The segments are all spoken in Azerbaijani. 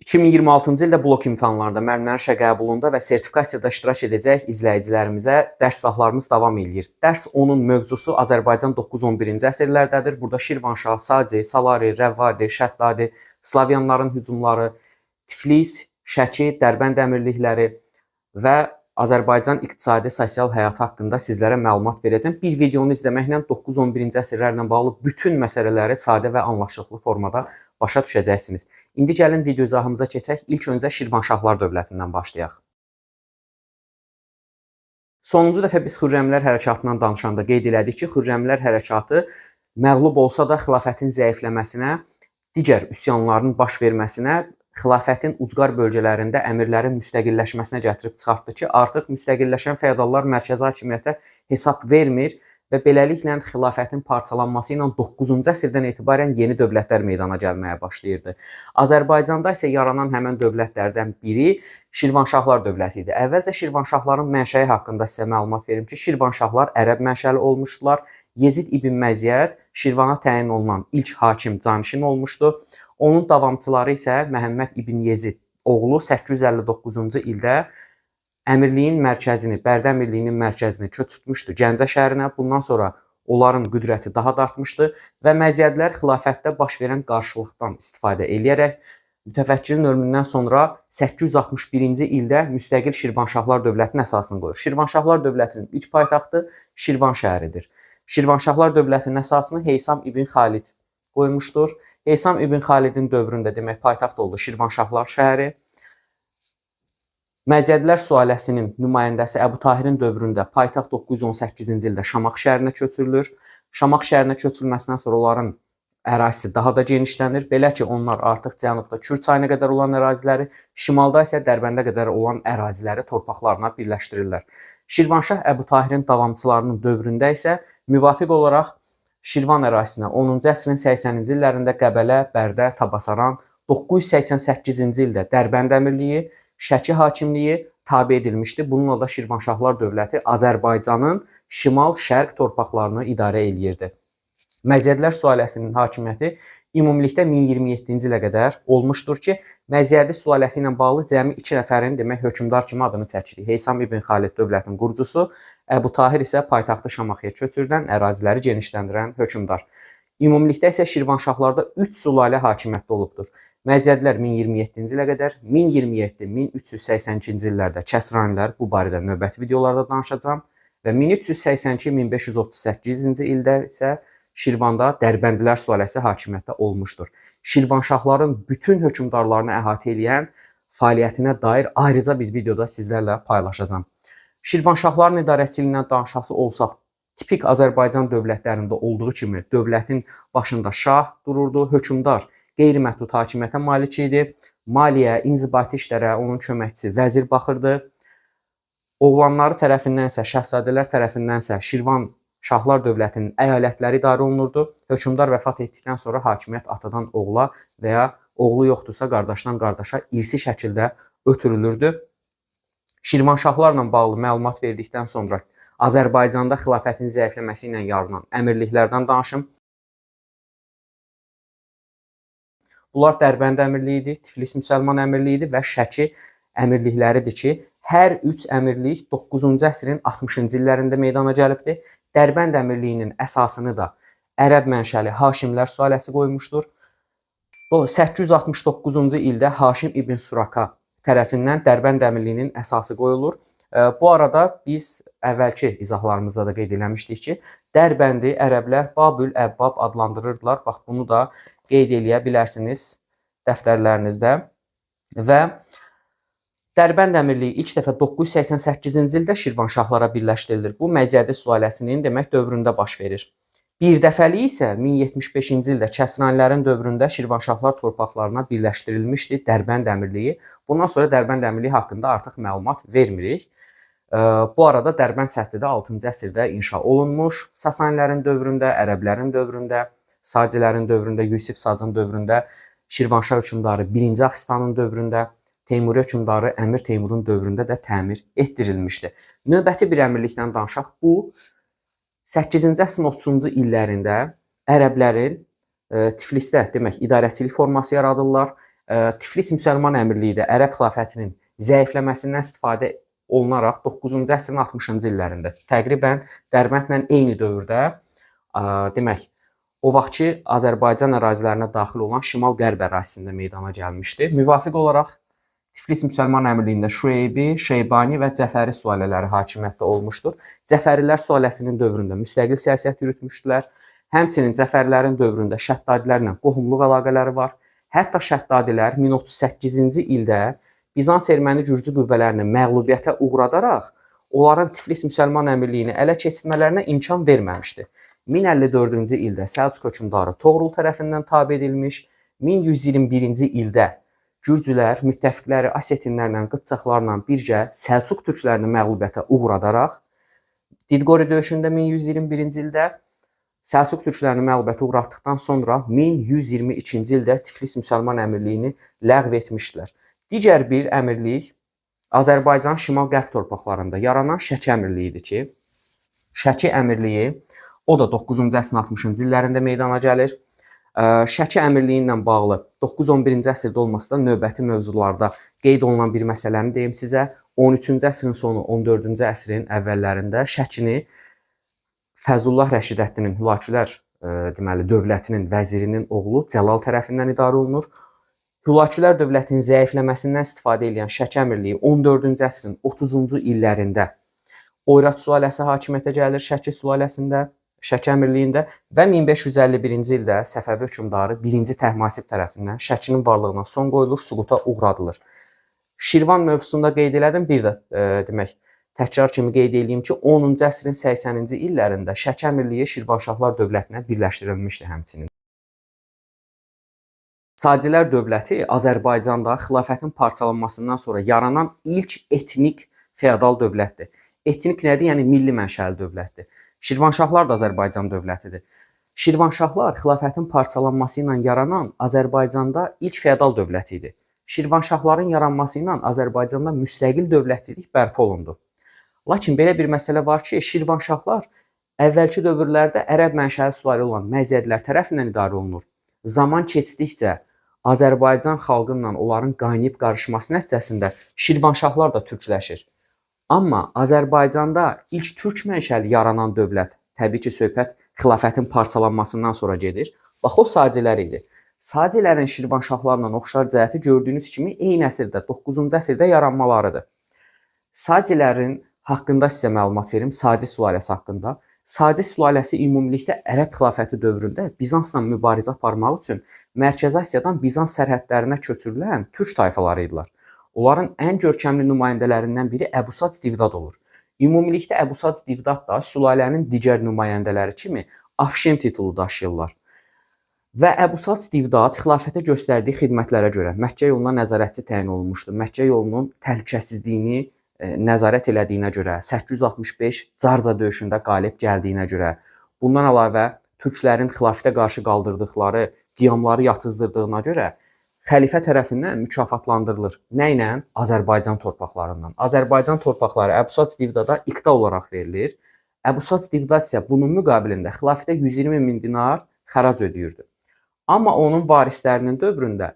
2026-cı ildə blok imtahanlarında, müəllimlərin işə qəbulunda və sertifikasiyada iştirak edəcək izləyicilərimizə dərs silahlarımız davam edir. Dərs 10-un mövzusu Azərbaycan 9-11-ci əsrlərdədir. Burada Şirvanşah, Saci, Salari, Rəvvadi, Şəddadi, Slavyanların hücumları, Tiflis, Şəki, Dərbənd əmirlikləri və Azərbaycan iqtisadi sosial həyatı haqqında sizlərə məlumat verəcəm. Bir videonu izləməklə 9-11-ci əsrlərlə bağlı bütün məsələləri sadə və anlaşılıqlı formada başa düşəcəksiniz. İndi gəlin video izahımıza keçək. İlk öncə Şirvanşahlar dövlətindən başlayaq. Sonuncu dəfə biz Xürrəmlər hərəkatından danışanda qeyd elədik ki, Xürrəmlər hərəkatı məğlub olsa da xilafətin zəifləməsinə, digər üsyanların baş verməsinə, xilafətin ucqar bölgələrində əmirlərin müstəqilləşməsinə gətirib çıxartdı ki, artıq müstəqilləşən feodallar mərkəzi hakimiyyətə hesab vermir və beləliklə xilafətin parçalanması ilə 9-cu əsrdən etibarən yeni dövlətlər meydana gəlməyə başlayırdı. Azərbaycanda isə yaranan həmin dövlətlərdən biri Şirvanşahlar dövləti idi. Əvvəlcə Şirvanşahların mənşəyi haqqında sizə məlumat verim ki, Şirvanşahlar ərəb mənşəli olmuşdular. Yezid ibn Məziyyət Şirvana təyin olunan ilk hakim canişin olmuşdu. Onun davamçıları isə Məhəmməd ibn Yezid oğlu 859-cu ildə əmirliyin mərkəzini, Bərdə əmirliyinin mərkəzini köçürtmüşdü Gəncə şəhərinə. Bundan sonra onların qüdrəti daha da artmışdı və Məziyyədlər xilafətdə baş verən qarşılıqdan istifadə edərək mütəfəkkirin ölümündən sonra 861-ci ildə müstəqil Şirvanşahlar dövlətinin əsasını qoyur. Şirvanşahlar dövlətinin ilk paytaxtı Şirvan şəhəridir. Şirvanşahlar dövlətinin əsasını Heysam ibn Xalid qoymuşdur. Heysam ibn Xalidin dövründə demək paytaxt oldu Şirvanşahlar şəhəri. Məziyyədlər sülaləsinin nümayəndəsi Əbu Tahirin dövründə paytaxt 918-ci ildə Şamax şəhərinə köçürülür. Şamax şəhərinə köçürülməsindən sonra onların ərazisi daha da genişlənir. Belə ki, onlar artıq cənubda Kür çayına qədər olan əraziləri, şimalda isə Dərbəndə qədər olan əraziləri torpaqlarına birləşdirirlər. Şirvanşah Əbu Tahirin davamçılarının dövründə isə müvafiq olaraq Şirvan ərazisinə 10-cu əsrin 80-ci illərində Qəbələ, Bərdə, Tabasaran, 988-ci ildə Dərbənd əmirliyi, Şəki hakimliyi tabe edilmişdi. Bununla da Şirvanşahlar dövləti Azərbaycanın şimal-şərq torpaqlarını idarə edirdi. Məziyyədlər sülaləsinin hakimiyyəti ümumilikdə 1027-ci ilə qədər olmuşdur ki, Məziyyədi sülaləsi ilə bağlı cəmi 2 nəfərin demək hökmdar kimi adını çəkirik. Heysam ibn Xalid dövlətin qurucusu, Əbu Tahir isə paytaxtı Şamaxıya köçürdən, əraziləri genişləndirən hökmdar. Ümumilikdə isə Şirvanşahlarda 3 sülalə hakimiyyətdə olubdur. Məziyyədlər 1027-ci ilə qədər, 1027-1382-ci illərdə Kəsranilər, bu barədə növbəti videolarda danışacağam və 1382-1538-ci ildə isə Şirvanda Dərbəndilər sülaləsi hakimiyyətdə olmuşdur. Şirvanşahların bütün hökmdarlarını əhatə edən fəaliyyətinə dair ayrıca bir videoda sizlərlə paylaşacağam. Şirvanşahların idarəçiliyindən danışası olsaq, tipik Azərbaycan dövlətlərində olduğu kimi dövlətin başında şah dururdu, hökmdar qeyri-məhdud hakimiyyətə malik idi. Maliyyə, inzibati işlərə onun köməkçisi vəzir baxırdı. Oğlanları tərəfindənsə, şəhzadələr tərəfindənsə Şirvan Şahlar dövlətinin əyalətləri idarə olunurdu. Hökmdar vəfat etdikdən sonra hakimiyyət atadan oğula və ya oğlu yoxdursa qardaşdan qardaşa irsi şəkildə ötürülürdü. Şirvanşahlarla bağlı məlumat verdikdən sonra Azərbaycanda xilafətin zəifləməsi ilə yaranan əmirliklərdən danışım. Bunlar Dərbənd əmirliyi idi, Tiflis müsəlman əmirliyi idi və Şəki əmirlikləridir ki, hər 3 əmirlik 9-cu əsrin 60-cı illərində meydana gəlibdir. Dərbənd əmirliyinin əsasını da ərəb mənşəli Haşimlər sülaləsi qoymuşdur. 869-cu ildə Haşim ibn Suraka tərəfindən Dərbənd əmirliyinin əsası qoyulur. Bu arada biz əvvəlki izahlarımızda da qeyd eləmişdik ki, Dərbəndi ərəblər Babül Əbbab adlandırırdılar. Bax, bunu da qeyd eləyə bilərsiniz dəftərlərinizdə. Və Dərbənd əmirliyi ilk dəfə 988-ci ildə Şirvanşahlara birləşdirilir. Bu Məziyyədi sülaləsinin demək dövründə baş verir. Bir dəfəlik isə 1075-ci ildə Kəsranilərin dövründə Şirvanşahlar torpaqlarına birləşdirilmişdi Dərbənd əmirliyi. Bundan sonra Dərbənd əmirliyi haqqında artıq məlumat vermirik. Bu arada Dərbənd səddi də 6-cı əsrdə inşa olunmuş. Sasanilərin dövründə, ərəblərin dövründə, Sacilərin dövründə, Yusif Sacın dövründə, Şirvanşah hökmdarı 1-ci Axsitanın dövründə, Teymuri hökmdarı Əmir Teymurun dövründə də təmir etdirilmişdi. Növbəti bir əmirlikdən danışaq. Bu 8-ci əsrin 30-cu illərində ərəblərin Tiflisdə demək idarəçilik forması yaradırlar. Tiflis müsəlman əmirliyi də Ərəb xilafətinin zəifləməsindən istifadə olunaraq 9-cu əsrin 60-cı illərində təqribən Dərbəndlə eyni dövrdə demək o vaxtki Azərbaycan ərazilərinə daxil olan şimal-qərb ərazisində meydana gəlmişdi. Müvafiq olaraq Tiflis müsəlman əmirliyində Şüeybi, Şeybani və Cəfəri sülalələri hakimiyyətdə olmuşdur. Cəfərilər sülaləsinin dövründə müstəqil siyasət yürütmüşdülər. Həmçinin Cəfərlərin dövründə Şəddadilərlə qohumluq əlaqələri var. Hətta Şəddadilər 1038-ci ildə Bizans erməni gürcü qüvvələrini məğlubiyyətə uğradaraq onların Tiflis müsəlman əmirliyini ələ keçirmələrinə imkan verməmişdi. 1054-cü ildə Səlcuq hökmdarı Toğrul tərəfindən tabe edilmiş, 1121-ci ildə Gürcülər müttəfiqləri Asetinlərlə, Qıpçaqlarla birgə Səlcuq türklərini məğlubiyyətə uğradaraq Didqori döyüşündə 1121-ci ildə Səlcuq türklərini məğlubiyyətə uğratdıqdan sonra 1122-ci ildə Tiflis müsəlman əmirliyini ləğv etmişdilər. Digər bir əmirlik Azərbaycan şimal-qərb torpaqlarında yaranan Şəki əmirliyidir ki, Şəki əmirliyi o da 9-cu əsrin 60-cı illərində meydana gəlir. Şəki əmirliyi ilə bağlı 9-11-ci əsrdə olmasa da növbəti mövzularda qeyd olunan bir məsələni deyim sizə. 13-cü əsrin sonu, 14-cü əsrin əvvəllərində Şəkini Fəzullah Rəşidəddinin Hülakülər dövlətinin vəzirinin oğlu Cəlal tərəfindən idarə olunur. Hülakülər dövlətinin zəifləməsindən istifadə edən Şəki əmirliyi 14-cü əsrin 30-cu illərində Oyrat sülaləsi hakimiyyətə gəlir Şəki sülaləsində, Şəki əmirliyində və 1551-ci ildə Səfəvi hökmdarı 1-ci Təhmasib tərəfindən Şəkinin varlığına son qoyulur, süquta uğradılır. Şirvan mövzusunda qeyd elədim, bir də demək təkrar kimi qeyd edeyim ki, 10-cu əsrin 80-ci illərində Şəki əmirliyi Şirvanşahlar dövlətinə birləşdirilmişdi həmçinin. Sacilər dövləti Azərbaycanda xilafətin parçalanmasından sonra yaranan ilk etnik feodal dövlətdir. Etnik nədir? Yəni milli mənşəli dövlətdir. Şirvanşahlar da Azərbaycan dövlətidir. Şirvanşahlar xilafətin parçalanması ilə yaranan Azərbaycanda ilk feodal dövlət idi. Şirvanşahların yaranması ilə Azərbaycanda müstəqil dövlətçilik bərpa olundu. Lakin belə bir məsələ var ki, Şirvanşahlar əvvəlki dövrlərdə ərəb mənşəli sülalə olan Məzyədlər tərəfindən idarə olunur. Zaman keçdikcə Azərbaycan xalqıyla onların qaynayıb qarışması nəticəsində Şirvanşahlar da türkləşir. Amma Azərbaycanda ilk türk mənşəli yaranan dövlət, təbii ki, söhbət xilafətin parçalanmasından sonra gedir. Bax, o Sacilər idi. Sacilərin Şirvanşahlarla oxşar cəhəti gördüyünüz kimi eyni əsrdə, 9-cu əsrdə yaranmalarıdır. Sacilərin haqqında sizə məlumat verim, Saci sülaləsi haqqında. Saci sülaləsi ümumilikdə Ərəb xilafəti dövründə Bizansla mübarizə aparmaq üçün Mərkəzi Asiyadan Bizans sərhədlərinə köçürülən türk tayfaları idilər. Onların ən görkəmli nümayəndələrindən biri Əbu Sac Divdad olur. Ümumilikdə Əbu Sac Divdad da sülalənin digər nümayəndələri kimi Afşin titulu daşıyırlar. Və Əbu Sac Divdad xilafətə göstərdiyi xidmətlərə görə Məkkə yoluna nəzarətçi təyin olunmuşdur. Məkkə yolunun təhlükəsizliyini nəzarət elədiyinə görə, 865 Carca döyüşündə qalib gəldiyinə görə, bundan əlavə türklərin xilafətə qarşı qaldırdıqları qiyamları yatızdırdığına görə xəlifə tərəfindən mükafatlandırılır. Nə ilə? Azərbaycan torpaqlarından. Azərbaycan torpaqları Əbu Sac Divdada iqta olaraq verilir. Əbu Sac Divdad isə bunun müqabilində xilafətə 120 min dinar xərac ödəyirdi. Amma onun varislərinin dövründə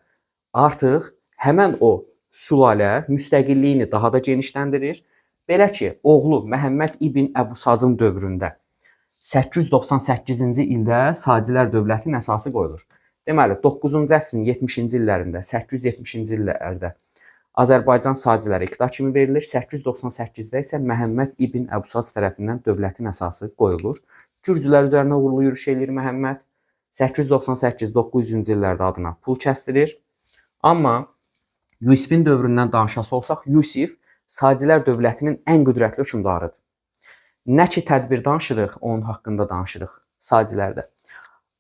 artıq həmən o sülalə müstəqilliyini daha da genişləndirir. Belə ki, oğlu Məhəmməd ibn Əbu Sacın dövründə 898-ci ildə Sacilər dövlətinin əsası qoyulur. Deməli, 9-cu əsrin 70-ci illərində, 870-ci illərdə Azərbaycan Saciləri iqta kimi verilir. 898-də isə Məhəmməd ibn Əbu Sac tərəfindən dövlətin əsası qoyulur. Gürcülər üzərinə uğurlu yürüş eləyir Məhəmməd. 898-900-cü illərdə adına pul kəsdirir. Amma Yusifin dövründən danışası olsaq, Yusif Sacilər dövlətinin ən qüdrətli hökmdarıdır. Nə ki tədbir danışırıq, onun haqqında danışırıq Sacilərdə.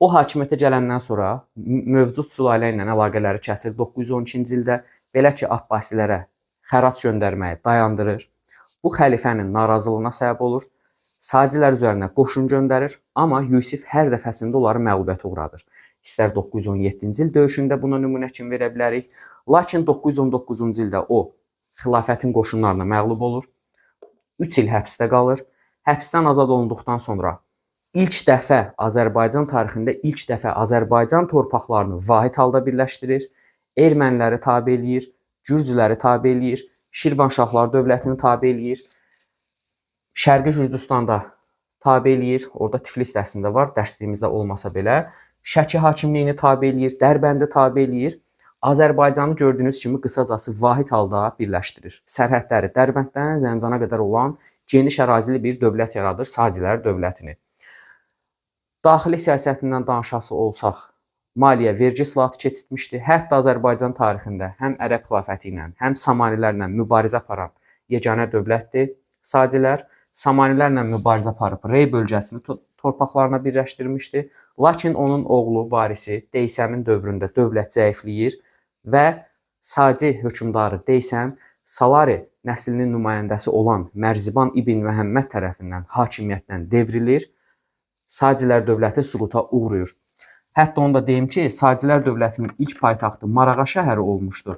O hakimiyyətə gələndən sonra mövcud sülalə ilə əlaqələri kəsir 912-ci ildə, belə ki, Abbasilərə xərac göndərməyi dayandırır. Bu xəlifənin narazılığına səbəb olur. Sacilər üzərinə qoşun göndərir, amma Yusif hər dəfəsində onları məğlubiyyətə uğradır. İstər 917-ci il döyüşündə buna nümunə kimi verə bilərik. Lakin 919-cu ildə o xilafətin qoşunlarına məğlub olur. 3 il həbsdə qalır. Həbsdən azad olunduqdan sonra ilk dəfə Azərbaycan tarixində Azərbaycan torpaqlarını vahid halda birləşdirir. erməniləri tabe eləyir, gürcüləri tabe eləyir, Şirvanşahlar dövlətini tabe eləyir. Şərqi Gürcüstanda tabe eləyir. Orada Tiflis dərsində var, dərsliyimizdə olmasa belə. Şəki hakimliyini tabe eləyir, Dərbəndi tabe eləyir. Azərbaycanı gördüyünüz kimi qısacası vahid halda birləşdirir. Sərhədləri Dərbənddən Zəncana qədər olan geniş ərazili bir dövlət yaradır, Sacilər dövlətini. Daxili siyasətindən danışası olsaq, maliyyə vergi islahatı keçirtmişdi. Hətta Azərbaycan tarixində həm Ərəb xilafəti ilə, həm Samanilərlə mübarizə aparan yeganə dövlətdir Sacilər. Samanilərlə mübarizə aparıb Rey bölgəsini torpaqlarına birləşdirmişdi. Lakin onun oğlu, varisi Deysəmin dövründə dövlət zəifləyir və Saci hökmdarı Deysəm Salari nəslinin nümayəndəsi olan Mərziban İbn Məhəmməd tərəfindən hakimiyyətdən devrilir. Sacilər dövləti süquta uğrayır. Hətta onu da deyim ki, Sacilər dövlətinin ilk paytaxtı Marağa şəhəri olmuşdur.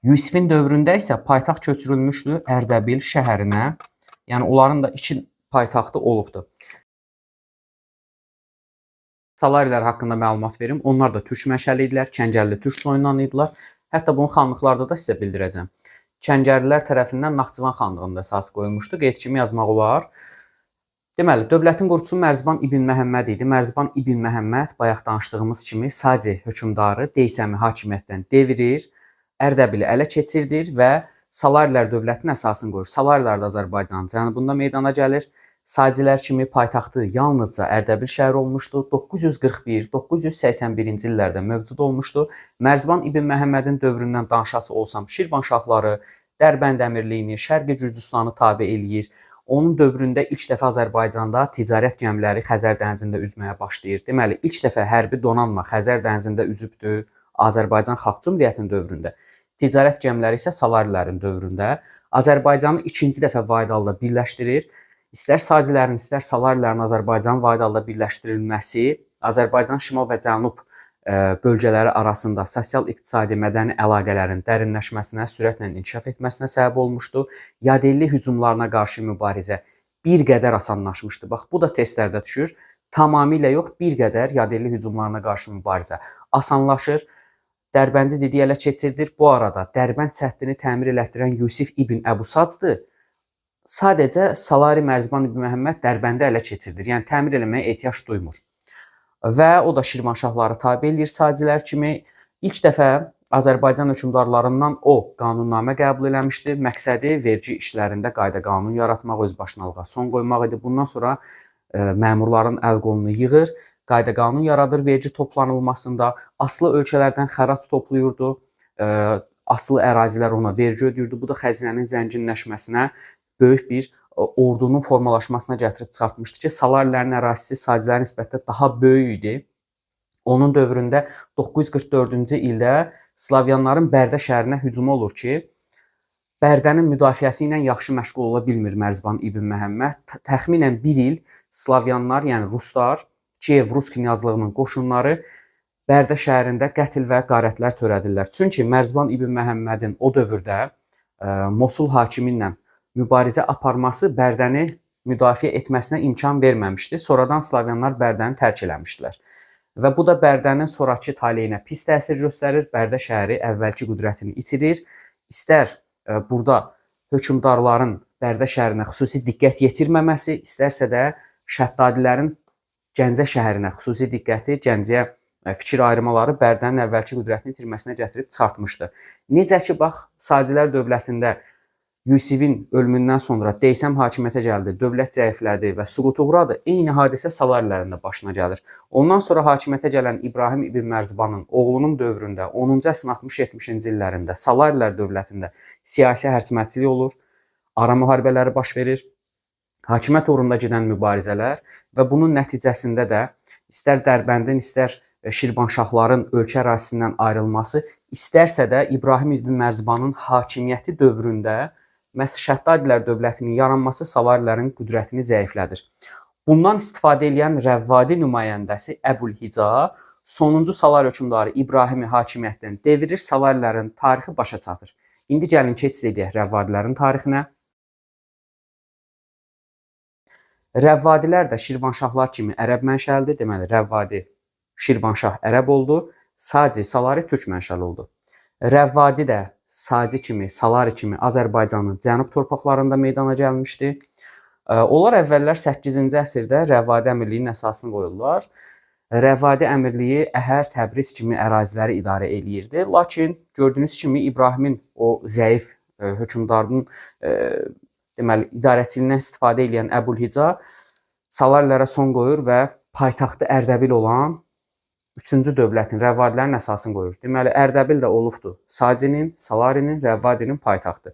Yusifin dövründə isə paytaxt köçürülmüşdü Ərdəbil şəhərinə. Yəni onların da iki paytaxtı olubdur. Salarilər haqqında məlumat verim. Onlar da türk mənşəli idilər, Kəngərli türk soyundan idilər. Hətta bunu xanlıqlarda da sizə bildirəcəm. Kəngərlilər tərəfindən Naxçıvan xanlığında əsas qoyulmuşdu. Qeyd kimi yazmaq olar. Deməli, dövlətin qurucusu Mərziban İbn Məhəmməd idi. Mərziban İbn Məhəmməd bayaq danışdığımız kimi Saci hökmdarı Deysəmi hakimiyyətdən devirir, Ərdəbili ələ keçirdir və Salarilər dövlətinin əsasını qoyur. Salarilər də Azərbaycanın cənubunda meydana gəlir. Sacilər kimi paytaxtı yalnızca Ərdəbil şəhəri olmuşdu. 941-981-ci illərdə mövcud olmuşdu. Mərziban İbn Məhəmmədin dövründən danışası olsam, Şirvanşahları, Dərbənd əmirliyini, Şərqi Gürcüstanı tabe eləyir. Onun dövründə ilk dəfə Azərbaycanda ticarət gəmiləri Xəzər dənizində üzməyə başlayır. Deməli, ilk dəfə hərbi donanma Xəzər dənizində üzübdür Azərbaycan Xalq Cümhuriyyətinin dövründə. Ticarət gəmiləri isə Salarilərin dövründə. Azərbaycanı ikinci dəfə vahid halda birləşdirir. İstər Sacilərin, istər Salarilərin Azərbaycan vahid halda birləşdirilməsi Azərbaycan şimal və cənub bölgələri arasında sosial-iqtisadi mədəni əlaqələrin dərinləşməsinə, sürətlə inkişaf etməsinə səbəb olmuşdu. Yadelli hücumlarına qarşı mübarizə bir qədər asanlaşmışdı. Bax, bu da testlərdə düşür. Tamamilə yox, bir qədər yadelli hücumlarına qarşı mübarizə asanlaşır. Dərbəndi dediyi ələ keçirdir. Bu arada Dərbənd səddini təmir elətdirən Yusif İbn Əbu Sacdır. Sadəcə Salari Mərziban İbn Məhəmməd Dərbəndi ələ keçirdir. Yəni təmir eləməyə ehtiyac duymur. Və o da Şirvanşahları tabe eləyir Sacilər kimi. İlk dəfə Azərbaycan hökmdarlarından o qanunnamə qəbul eləmişdi. Məqsədi vergi işlərində qayda-qanun yaratmaq, özbaşınalığa son qoymaq idi. Bundan sonra məmurların əl-qolunu yığır, qayda-qanun yaradır vergi toplanılmasında. Asılı ölkələrdən xərac toplayırdı. Asılı ərazilər ona vergi ödəyirdi. Bu da xəzinənin zənginləşməsinə, böyük bir ordunun formalaşmasına gətirib çıxartmışdı ki, Salarilərin ərazisi Sacilərə nisbətən daha böyük idi. Onun dövründə 944-cü ildə Slavyanların Bərdə şəhərinə hücumu olur ki, Bərdənin müdafiəsi ilə yaxşı məşğul ola bilmir Mərziban İbn Məhəmməd. Təxminən bir il Slavyanlar, yəni ruslar, Kiyev Rus knyazlığının qoşunları Bərdə şəhərində qətl və qarətlər törədirlər. Çünki Mərziban İbn Məhəmmədin o dövrdə Mosul hakimi ilə mübarizə aparması Bərdəni müdafiə etməsinə imkan verməmişdi. Sonradan Slavyanlar Bərdəni tərk eləmişdilər. Və bu da Bərdənin sonrakı taleyinə pis təsir göstərir. Bərdə şəhəri əvvəlki qüdrətini itirir. İstər burada hökmdarların Bərdə şəhərinə xüsusi diqqət yetirməməsi, istərsə də Şəddadilərin Gəncə şəhərinə xüsusi diqqəti, Gəncəyə fikir ayrımaları Bərdənin əvvəlki qüdrətini itirməsinə gətirib çıxartmışdı. Necə ki, bax, Sacilər dövlətində Yusifin ölümündən sonra Deysəm hakimiyyətə gəldi, dövlət zəiflədi və süquta uğradı. Eyni hadisə Salarilərin də başına gəlir. Ondan sonra hakimiyyətə gələn İbrahim İbn Mərzibanın oğlunun dövründə 10-cu əsrin 60-70-ci illərində Salarilər dövlətində siyasi hərçmətçilik olur, ara müharibələri baş verir, hakimiyyət uğrunda gedən mübarizələr və bunun nəticəsində də istər Dərbəndin, istər Şirvanşahların ölkə ərazisindən ayrılması, istərsə də İbrahim İbn Mərzibanın hakimiyyəti dövründə məhz Şəddadilər dövlətinin yaranması Salarilərin qüdrətini zəiflədir. Bundan istifadə edən Rəvvadi nümayəndəsi Əbülhica sonuncu Salari hökmdarı İbrahimi hakimiyyətdən devirir, Salarilərin tarixi başa çatır. İndi gəlin keçid edək Rəvvadilərin tarixinə. Rəvvadilər də Şirvanşahlar kimi ərəb mənşəlidir. Deməli, Rəvvadi Şirvanşah ərəb oldu. Saci, Salari türk mənşəli oldu. Rəvvadi də Saci kimi, Salari kimi Azərbaycanın cənub torpaqlarında meydana gəlmişdi. Onlar əvvəllər 8-ci əsrdə Rəvvadi əmirliyinin əsasını qoyurlar. Rəvvadi əmirliyi Əhər, Təbriz kimi əraziləri idarə eləyirdi. Lakin gördüyünüz kimi İbrahimin o zəif hökmdarının deməli idarəçiliyindən istifadə edən Əbülhica Salarilərə son qoyur və paytaxtı Ərdəbil olan 3-cü dövlətin, Rəvvadilərin əsasını qoyur. Deməli Ərdəbil də olubdu Sacinin, Salarinin, Rəvvadinin paytaxtı.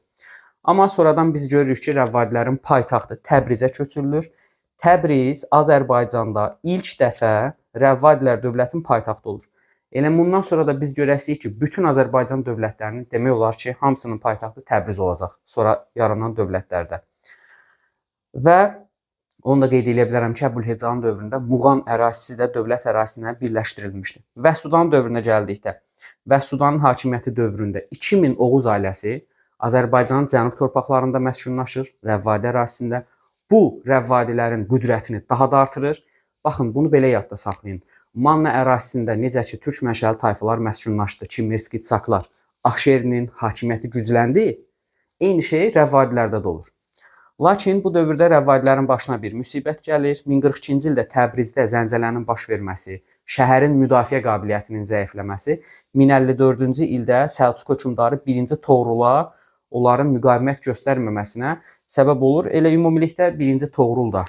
Amma sonradan biz görürük ki, Rəvvadilərin paytaxtı Təbrizə köçürülür. Təbriz Azərbaycanda ilk dəfə Rəvvadilər dövlətin paytaxtı olur. Elə bundan sonra da biz görəsiyik ki, bütün Azərbaycan dövlətlərinin demək olar ki, hamısının paytaxtı Təbriz olacaq sonra yaranan dövlətlərdə. Və onu da qeyd edə bilərəm ki, Əbülhecanın dövründə Muğan ərazisi də dövlət ərazisinə birləşdirilmişdi. Vəhsudan dövrünə gəldikdə, Vəhsudanın hakimiyyəti dövründə 2000 Oğuz ailəsi Azərbaycanın cənub torpaqlarında məskunlaşır, Rəvvadi ərazisində. Bu, Rəvvadilərin qüdrətini daha da artırır. Baxın, bunu belə yadda saxlayın. Manna ərazisində necə ki, türk mənşəli tayfalar məskunlaşdı, Kimmerski, Çaklar, Axşerinin hakimiyyəti gücləndi, eyni şey Rəvvadilərdə də olur. Lakin bu dövrdə Rəvvadilərin başına bir müsibət gəlir. 1042-ci ildə Təbrizdə zəlzələnin baş verməsi, şəhərin müdafiə qabiliyyətinin zəifləməsi, 1054-cü ildə Səlcuq hökmdarı 1-ci Toğrula onların müqavimət göstərməməsinə səbəb olur. Elə ümumilikdə 1-ci Toğrul da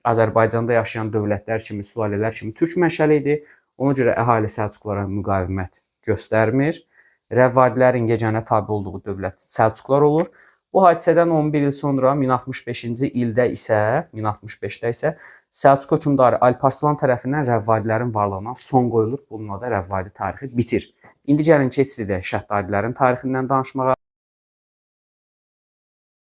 Azərbaycanda yaşayan dövlətlər kimi, sülalələr kimi türk mənşəli idi. Ona görə əhali Səlcuqlara müqavimət göstərmir. Rəvvadilərin yeganə tabe olduğu dövlət Səlcuqlar olur. Bu hadisədən 11 il sonra 1065-ci ildə isə Səlcuq hökmdarı Alparslan tərəfindən Rəvvadilərin varlığına son qoyulur. Bununla da Rəvvadi tarixi bitir. İndi gəlin keçirik Şəddadilərin tarixindən danışmağa.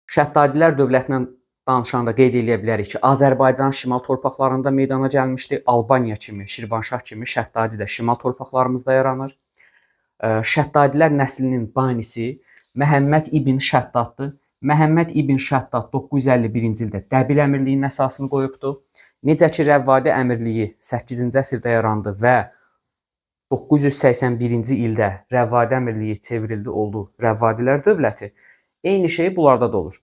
Şəddadilər dövlətindən danışanda qeyd edə bilərik ki, Azərbaycanın şimal torpaqlarında meydana gəlmişdi. Albaniya kimi, Şirvanşah kimi Şəddadi də şimal torpaqlarımızda yaranır. Şəddadilər nəslinin banisi Məhəmməd ibn Şəddaddır. Məhəmməd ibn Şəddad 951-ci ildə Dəbil əmirliyinin əsasını qoyubdu. Necə ki, Rəvvadi əmirliyi 8-ci əsrdə yarandı və 981-ci ildə Rəvvadi əmirliyi çevrildi, oldu Rəvvadilər dövləti. Eyni şey bunlarda da olur.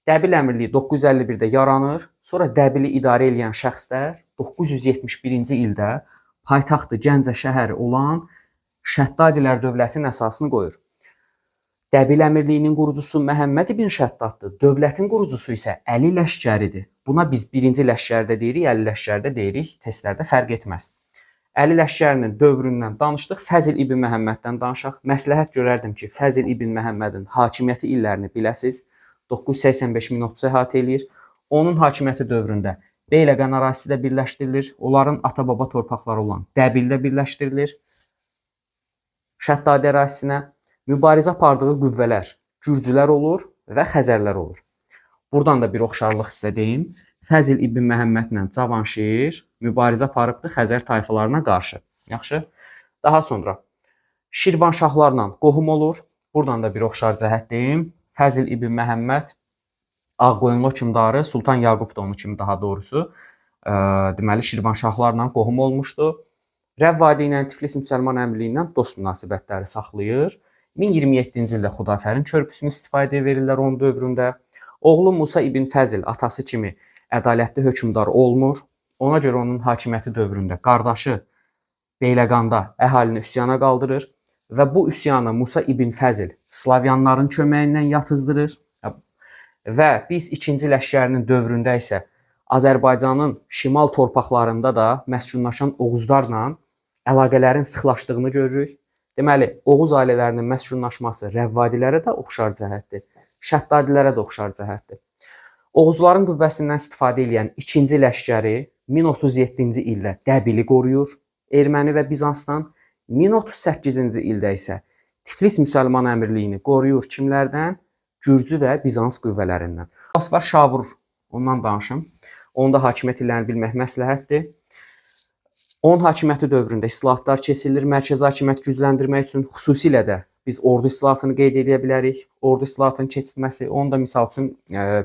Dəbil əmirliyi 951-də yaranır, sonra Dəbili idarə edən şəxslər 971-ci ildə paytaxtı Gəncə şəhəri olan Şəddadilər dövlətinin əsasını qoyur. Dəbil əmirliyinin qurucusu Məhəmməd ibn Şəddaddır, dövlətin qurucusu isə Əli Ləşkəridir. Buna biz 1-ci Ləşkərdə deyirik, Əli Ləşkərdə deyirik, testlərdə fərq etməz. Əli Ləşkərinin dövründən danışdıq, Fəzil ibn Məhəmməddən danışaq. Məsləhət görərdim ki, Fəzil ibn Məhəmmədin hakimiyyəti illərini biləsiz. 985-1030 əhatə eləyir. Onun hakimiyyəti dövründə Beyləqan ərazisi də birləşdirilir. Onların ata-baba torpaqları olan Dəbil də birləşdirilir. Şəddadi ərazisinə mübarizə apardığı qüvvələr Gürcülər olur və Xəzərlər olur. Buradan da bir oxşarlıq sizə deyim. Fəzil ibn Məhəmmədlə Cavanşir mübarizə aparıbdı Xəzər tayfalarına qarşı. Yaxşı. Daha sonra Şirvanşahlarla qohum olur. Buradan da bir oxşar cəhət deyim. Fəzil ibn Məhəmməd Ağqoyunlu hökmdarı Sultan Yaqub da onun kimi daha doğrusu deməli Şirvanşahlarla qohum olmuşdu. Rəvvadi ilə Tiflis müsəlman əmirliyindən dost münasibətləri saxlayır. 1027-ci ildə Xudafərin körpüsünü istifadəyə verirlər onun dövründə. Oğlu Musa ibn Fəzil atası kimi ədalətli hökmdar olmur. Ona görə onun hakimiyyəti dövründə qardaşı Beyləqanda əhalini üsyana qaldırır və bu üsyanı Musa ibn Fəzil Slavyanların köməyindən yatızdırır və biz 2-ci Ləşkərinin dövründə isə Azərbaycanın şimal torpaqlarında da məskunlaşan Oğuzlarla əlaqələrin sıxlaşdığını görürük. Deməli, Oğuz ailələrinin məskunlaşması Rəvvadilərə də oxşar cəhətdir, Şəddadilərə də oxşar cəhətdir. Oğuzların qüvvəsindən istifadə edən 2-ci Ləşkəri 1037-ci ildə Dəbili qoruyur Erməni və Bizansdan. 1038-ci ildə isə Tiflis müsəlman əmirliyini qoruyur kimlərdən? Gürcü və Bizans qüvvələrindən. Asvar Şavur, ondan danışım. Onun da hakimiyyət illərini bilmək məsləhətdir. Onun hakimiyyəti dövründə islahatlar keçirilir. Mərkəzi hakimiyyəti gücləndirmək üçün xüsusilə də biz ordu islahatını qeyd edə bilərik. Ordu islahatının keçirilməsi, onu da misal üçün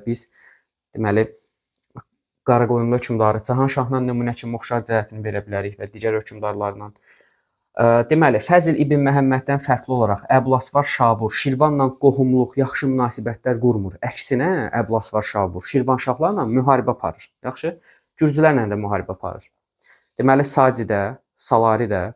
biz deməli Qaraqoyunlu hökmdarı Cahan Şahla nümunə kimi oxşar cəhətini verə bilərik və digər hökmdarlarla. Deməli, Fəzl İbn Məhəmməddən fərqli olaraq Əbüləsvar Şabur Şirvanla qohumluq, yaxşı münasibətlər qurmur. Əksinə, Əbüləsvar Şabur Şirvanşahlarla müharibə aparır. Yaxşı? Gürcülərlə də müharibə aparır. Deməli, Sacidə, Salaridə,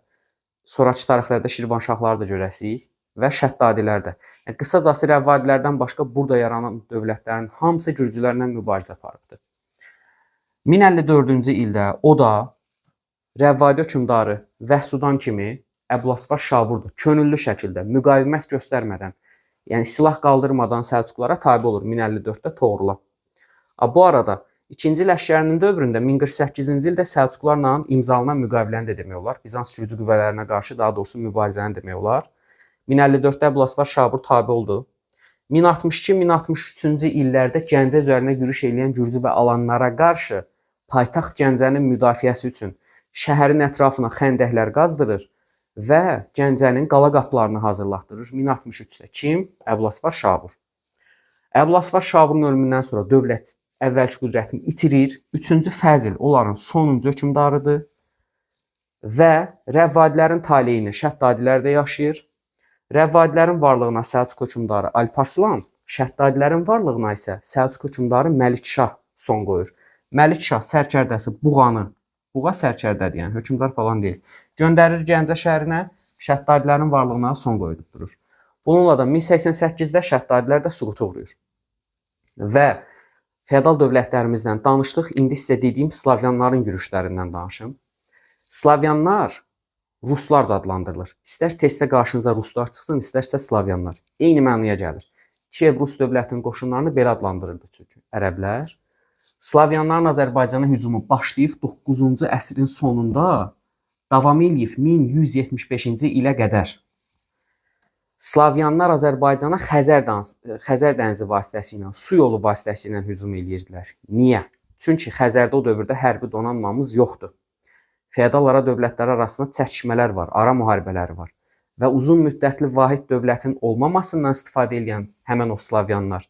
sonrakı tarixlərdə Şirvanşahları da görəsik və Şəddadilər də. Yəni, qısacası Rəvvadilərdən başqa burada yaranan dövlətlərin hamısı Gürcülərlə mübarizə aparıbdır. 1054-cü ildə o da Rəvvadi hökmdarı Vəhsudan kimi Əbüləsvar Şaburdur. Könüllü şəkildə, müqavimət göstərmədən, yəni silah qaldırmadan Səlcuqlara tabe olur 1054-də Toğrula. Bu arada 2-ci Ləşkərinin dövründə 1048-ci ildə Səlcuqlarla imzalanan müqaviləni də demək olar. Bizans gürcü qüvvələrinə qarşı daha doğrusu mübarizəni demək olar. 1054-də Əbüləsvar Şabur tabe oldu. 1062-1063-cü illərdə Gəncə üzərinə yürüş edən gürcü və alanlara qarşı paytaxt Gəncənin müdafiəsi üçün şəhərin ətrafına xəndəklər qazdırır və Gəncənin qala qapılarını hazırlatdırır. 1063-də kim? Əbüləsvar Şabur. Əbüləsvar Şaburun ölümündən sonra dövlət əvvəlki qüdrətini itirir. 3-cü Fəzl onların sonuncu hökmdarıdır və Rəvvadilərin taleyini Şəddadilər də yaşayır. Rəvvadilərin varlığına Səlcuq hökmdarı Alparslan, Şəddadilərin varlığına isə Səlcuq hökmdarı Məlikşah son qoyur. Məlikşah sərkərdəsi Buğanı, Buğa sərkərdədir, yəni hökmdar falan deyil, göndərir Gəncə şəhərinə, Şəddadilərin varlığına son qoyub durur. Bununla da 1088-də Şəddadilər də süquta uğrayır. Və feodal dövlətlərimizdən danışdıq, indi sizə dediyim Slavyanların yürüşlərindən danışım. Slavyanlar Ruslar da adlandırılır. İstər testdə qarşınıza Ruslar çıxsın, istərsə Slavyanlar. Eyni mənaya gəlir. Kiyev Rus dövlətinin qoşunlarını belə adlandırırdı çünki ərəblər. Slavyanların Azərbaycana hücumu başlayıb 9-cu əsrin sonunda davam edib 1175-ci ilə qədər. Slavyanlar Azərbaycana Xəzər dənizi vasitəsilə, su yolu vasitəsilə hücum edirdilər. Niyə? Çünki Xəzərdə o dövrdə hərbi donanmamız yoxdur. Feodal ara dövlətləri arasında çəkişmələr var, ara müharibələri var və uzun müddətli vahid dövlətin olmamasından istifadə edən həmin o Slavyanlar,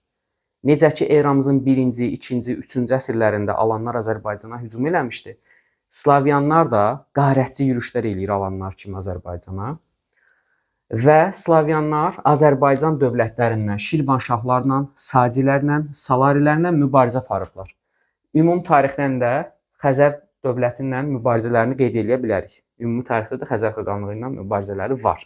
necə ki eramızın 1-ci, 2-ci, 3-cü əsrlərində alanlar Azərbaycana hücum eləmişdi, Slavyanlar da qarətçi yürüşlər eləyir alanlar kimi Azərbaycana və Slavyanlar Azərbaycan dövlətlərindən, Şirvanşahlarla, Sacilərlə, Salarilərlə mübarizə aparıblar. Ümumi tarixdən də Xəzər dövlətinlə mübarizələrini qeyd edə bilərik. Ümumi tarixdə də Xəzər xəqanlığı ilə mübarizələri var.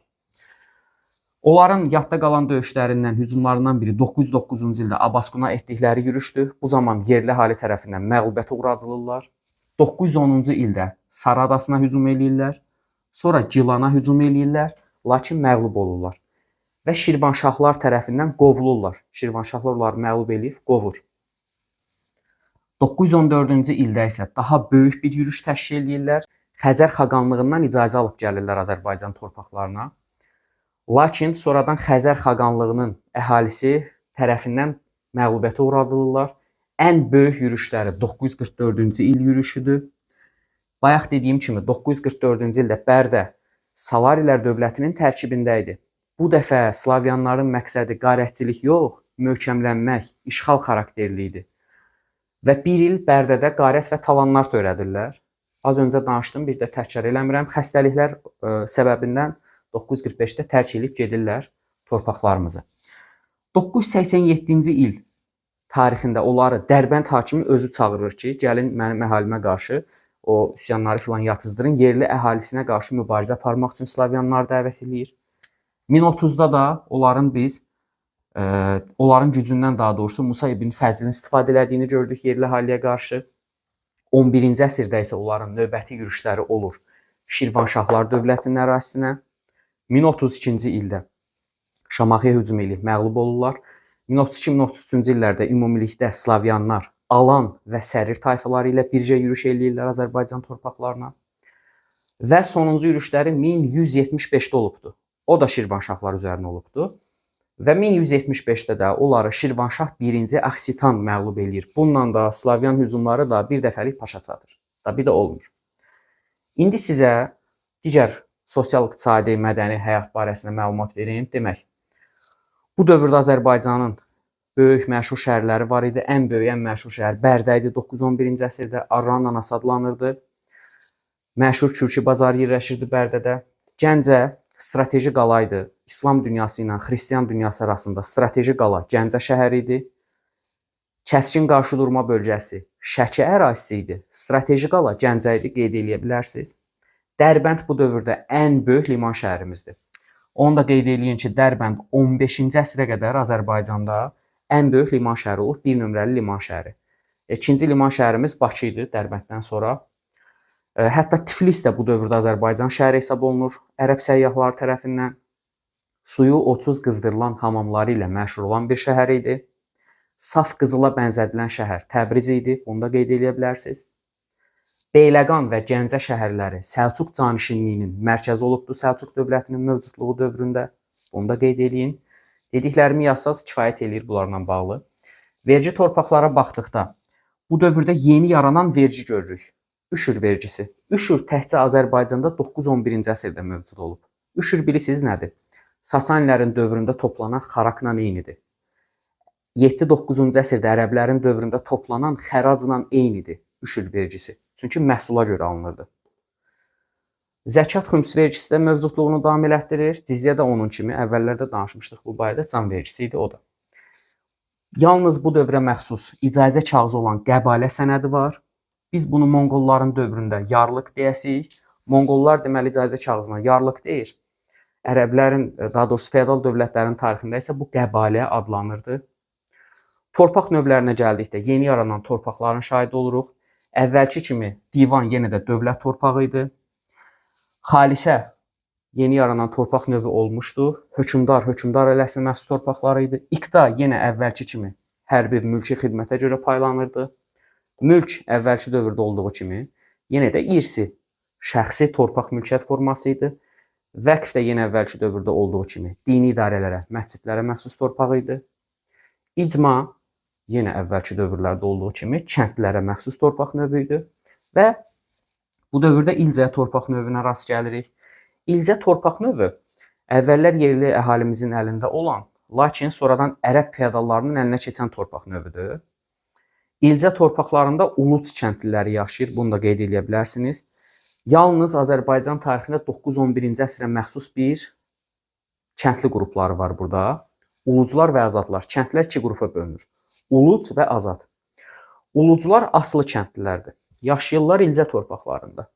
Onların yadda qalan döyüşlərindən, hücumlarından biri 909-cu ildə Abaskuna etdikləri yürüşdür. Bu zaman yerli əhali tərəfindən məğlubiyyətə uğradılırlar. 910-cu ildə Sara adasına hücum eləyirlər. Sonra Gilana hücum eləyirlər, lakin məğlub olurlar. Və Şirvanşahlar tərəfindən qovulurlar. Şirvanşahlar onları məğlub eləyib qovur. 914-cü ildə isə daha böyük bir yürüş təşkil edirlər. Xəzər xaqanlığından icazə alıb gəlirlər Azərbaycan torpaqlarına. Lakin sonradan Xəzər xaqanlığının əhalisi tərəfindən məğlubiyyətə uğradılırlar. Ən böyük yürüşləri 944-cü il yürüşüdür. Bayaq dediyim kimi 944-cü ildə Bərdə Salarilər dövlətinin tərkibində idi. Bu dəfə Slavyanların məqsədi qarətçilik yox, möhkəmlənmək, işğal xarakterli idi. Və bir il Bərdədə qarət və talanlar törədirlər. Az öncə danışdım, bir də təkrar eləmirəm. Xəstəliklər səbəbindən 945-də tərk edib gedirlər torpaqlarımızı. 987-ci il tarixində onları Dərbənd hakimi özü çağırır ki, gəlin mənim əhalimə qarşı o üsyanları filan yatızdırın, yerli əhalisinə qarşı mübarizə aparmaq üçün Slavyanları dəvət edir. 1030-da da onların gücündən daha doğrusu Musa ibn Fəzlin istifadə elədiyini gördük yerli əhaliyə qarşı. 11-ci əsrdə isə onların növbəti yürüşləri olur Şirvanşahlar dövlətinin ərazisinə. 1032-ci ildə Şamaxıya hücum edib məğlub olurlar. 1032-1033-cü illərdə ümumilikdə Slavyanlar Alan və Sərir tayfaları ilə bircə yürüş eləyirlər Azərbaycan torpaqlarına. Və sonuncu yürüşləri 1175-də olubdur. O da Şirvanşahlar üzərinə olubdur. Və 1175-də də onları Şirvanşah 1-ci Aksitan məğlub eləyir. Bununla da Slavyan hücumları da bir dəfəlik başa çatır. Bir də olmur. İndi sizə digər sosial-iqtisadi, mədəni həyat barəsində məlumat verim. Demək, bu dövrdə Azərbaycanın böyük məşhur şəhərləri var idi. Ən böyük, ən məşhur şəhər Bərdə idi. 911-ci əsrdə Arran anası adlanırdı. Məşhur Kürki bazarı yerləşirdi Bərdədə. Gəncə strateji qala idi. İslam dünyası ilə xristian dünyası arasında strateji qala Gəncə şəhəri idi. Kəskin qarşıdurma bölgəsi Şəki ərazisi idi. Strateji qala Gəncə idi, qeyd edə bilərsiniz. Dərbənd bu dövrdə ən böyük liman şəhərimizdir. Onu da qeyd edeyim ki, Dərbənd 15-ci əsrə qədər Azərbaycanda ən böyük liman şəhəri olub, bir nömrəli liman şəhəri. İkinci liman şəhərimiz Bakı idi Dərbənddən sonra. Hətta Tiflis də bu dövrdə Azərbaycan şəhəri hesab olunur ərəb səyyahları tərəfindən. Suyu 30 qızdırılan hamamları ilə məşhur olan bir şəhər idi. Saf qızıla bənzədilən şəhər Təbriz idi, onu da qeyd edə bilərsiniz. Beyləqan və Gəncə şəhərləri Səlcuq canişinliyinin mərkəzi olubdur Səlcuq dövlətinin mövcudluğu dövründə. Onu da qeyd edin. Dediklərimi yazsaz kifayət eləyir bunlarla bağlı. Vergi torpaqlara baxdıqda bu dövrdə yeni yaranan vergi görürük. Üşür vergisi. Üşür təkcə Azərbaycanda 9-11-ci əsrdə mövcud olub. Üşür bilirsiniz nədir? Sasanilərin dövründə toplanan xarakla eynidir. 7-9-cu əsrdə ərəblərin dövründə toplanan xəracla eynidir üşür vergisi. Çünki məhsula görə alınırdı. Zəkat xüms vergisi də mövcudluğunu davam elətdirir. Cizyə də onun kimi əvvəllərdə danışmışdıq bu barədə can vergisi idi o da. Yalnız bu dövrə məxsus icazə kağızı olan qəbalə sənədi var. Biz bunu Monqolların dövründə yarlıq deyəsik. Monqollar deməli icazə kağızına yarlıq deyir. Ərəblərin, daha doğrusu feodal dövlətlərin tarixində isə bu qəbalə adlanırdı. Torpaq növlərinə gəldikdə yeni yaranan torpaqların şahidi oluruq. Əvvəlki kimi divan yenə də dövlət torpağı idi. Xalisə yeni yaranan torpaq növü olmuşdu. Hökmdar ailəsinə məxsus torpaqları idi. İqta yenə əvvəlki kimi hər bir mülki xidmətə görə paylanırdı. Mülk əvvəlki dövrdə olduğu kimi yenə də irsi, şəxsi torpaq mülkiyyət forması idi. Vəqf də yenə əvvəlki dövrdə olduğu kimi dini idarələrə, məscidlərə məxsus torpaq idi. İcma yenə əvvəlki dövrlərdə olduğu kimi kəndlərə məxsus torpaq növü idi və bu dövrdə ilcə torpaq növünə rast gəlirik. İlcə torpaq növü əvvəllər yerli əhalimizin əlində olan, lakin sonradan ərəb feodallarının əlinə keçən torpaq növüdür. İlcə torpaqlarında Uluc kəndliləri yaşayır, bunu da qeyd edə bilərsiniz. Yalnız Azərbaycan tarixində 9-11-ci əsrə məxsus bir kəndli qrupları var burada. Uluclar və azadlar. Kəndlər iki qrupa bölünür. Uluc və azad. Uluclar asılı kəndlilərdir. Yaşayırlar ilcə torpaqlarında.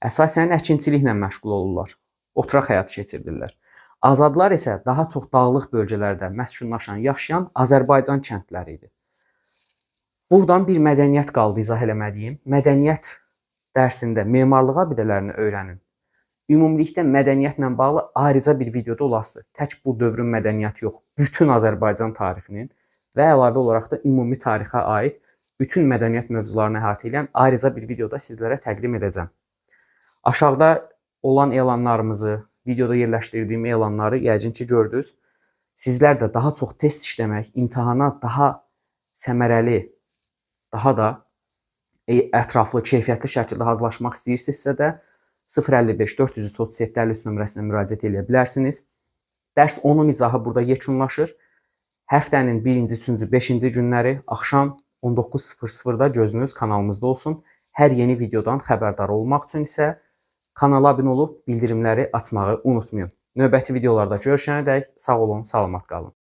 Əsasən əkinçiliklə məşğul olurlar. Oturaq həyat keçirirlər. Azadlar isə daha çox dağlıq bölgələrdə məskunlaşan, yaşayan Azərbaycan kəndləri idi. Buradan bir mədəniyyət qaldı izah eləmədiyim. Mədəniyyət dərsində memarlıq abidələrini öyrənin. Ümumilikdə mədəniyyətlə bağlı ayrıca bir videoda olasıdır. Tək bu dövrün mədəniyyəti yox, bütün Azərbaycan tarixinin və əlavə olaraq da ümumi tarixə aid bütün mədəniyyət mövzularını əhatə edən ayrıca bir videoda sizlərə təqdim edəcəm. Aşağıda olan elanlarımızı, videoda yerləşdirdiyim elanları yəqin ki gördünüz. Sizlər də daha çox test işləmək, imtahana daha səmərəli, daha da ətraflı, keyfiyyətli şəkildə hazırlaşmaq istəyirsinizsə də 055 437 53 nömrəsinə müraciət edə bilərsiniz. Dərs 10-un izahı burada yekunlaşır. Həftənin 1-ci, 3-cü, 5-ci günləri axşam 19:00-da gözünüz kanalımızda olsun. Hər yeni videodan xəbərdar olmaq üçün isə kanala abunə olub bildirimləri açmağı unutmayın. Növbəti videolarda görüşənədək sağ olun, salamat qalın.